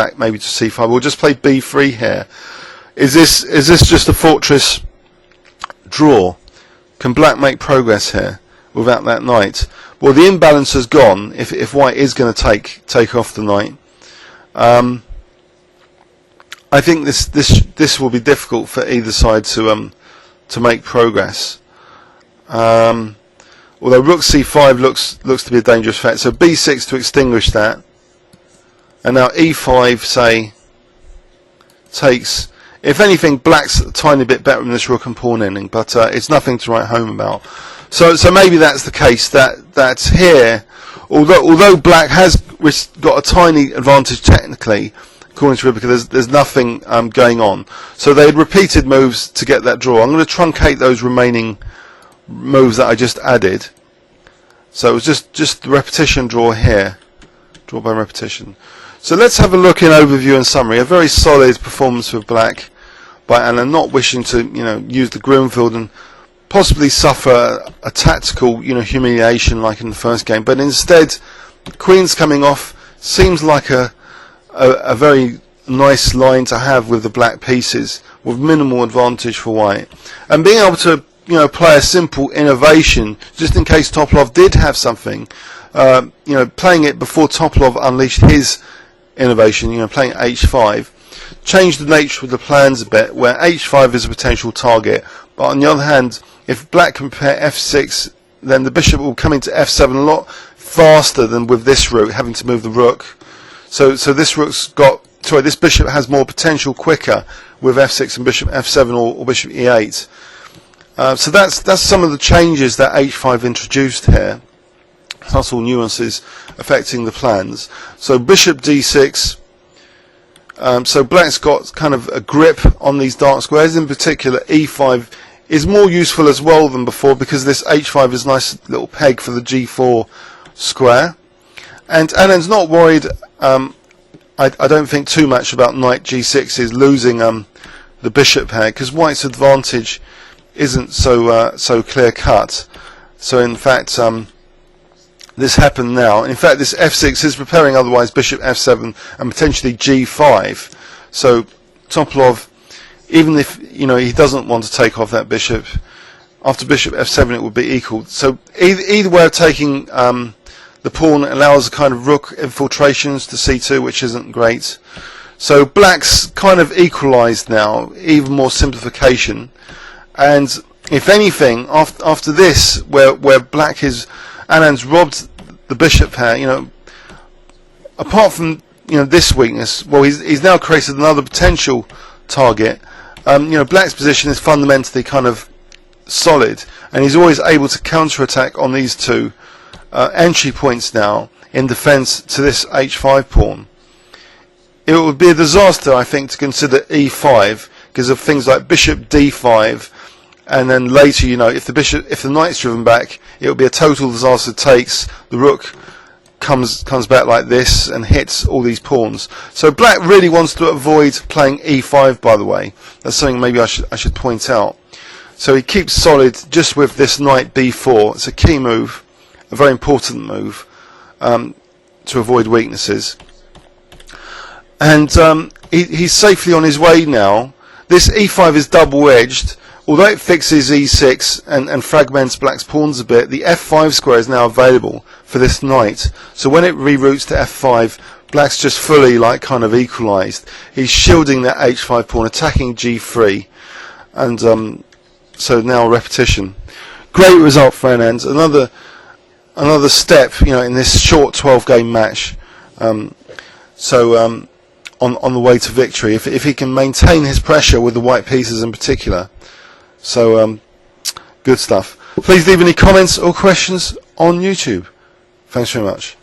back maybe to c5. We'll just play b3 here. Is this just a fortress draw? Can black make progress here without that knight? Well, the imbalance has gone if white is going to take off the knight. I think this will be difficult for either side to make progress. Although rook c5 looks to be a dangerous threat, so b6 to extinguish that, and now e5 say takes. If anything, black's a tiny bit better in this rook and pawn ending, but it's nothing to write home about. So maybe that's the case. That here, although black has got a tiny advantage technically, according to Rebecca, there's nothing going on. So they had repeated moves to get that draw. I'm going to truncate those remaining moves that I just added. So it was just the repetition draw here, draw by repetition. So let's have a look in overview and summary. A very solid performance for black by Anand, not wishing to use the Greenfield and possibly suffer a tactical humiliation like in the first game, but instead queen's coming off seems like a very nice line to have with the black pieces with minimal advantage for white, and being able to play a simple innovation just in case Topalov did have something, playing it before Topalov unleashed his innovation, playing h5, changed the nature of the plans a bit, where h5 is a potential target, but on the other hand, if black can prepare f6, then the bishop will come into f7 a lot faster than with this rook, having to move the rook. So this this bishop has more potential quicker with f6 and bishop f7 or bishop e8. So that's some of the changes that h5 introduced here. Subtle nuances affecting the plans. So bishop d6. So black's got kind of a grip on these dark squares. In particular, e5 is more useful as well than before because this h5 is a nice little peg for the g4 square. And Anand's not worried, I don't think, too much about knight g6 is losing the bishop here, because white's advantage isn't so clear cut. So in fact, this happened now. In fact, this f6 is preparing otherwise bishop f7 and potentially g5. So Topalov, even if he doesn't want to take off that bishop, after bishop f7 it would be equal. So either way of taking the pawn allows a kind of rook infiltrations to c2, which isn't great. So black's kind of equalized now, even more simplification. And if anything, after this, where black is, Anand's robbed the bishop here, apart from this weakness, well, he's now created another potential target. Black's position is fundamentally kind of solid, and he's always able to counter-attack on these two entry points now in defense to this h5 pawn. It would be a disaster, I think, to consider e5 because of things like bishop d5, and then later, if the knight's driven back, it would be a total disaster. Takes the rook comes back like this and hits all these pawns. So black really wants to avoid playing e5. By the way, that's something maybe I should point out. So he keeps solid just with this knight b4. It's a key move, a very important move to avoid weaknesses. And he's safely on his way now. This e5 is double-edged. Although it fixes e6 and fragments black's pawns a bit, the f5 square is now available for this knight. So when it reroutes to f5, black's just fully kind of equalized. He's shielding that h5 pawn, attacking g3, and so now repetition. Great result for Anand. Another step, in this short 12-game match. On the way to victory, if he can maintain his pressure with the white pieces in particular. So good stuff. Please leave any comments or questions on YouTube. Thanks very much.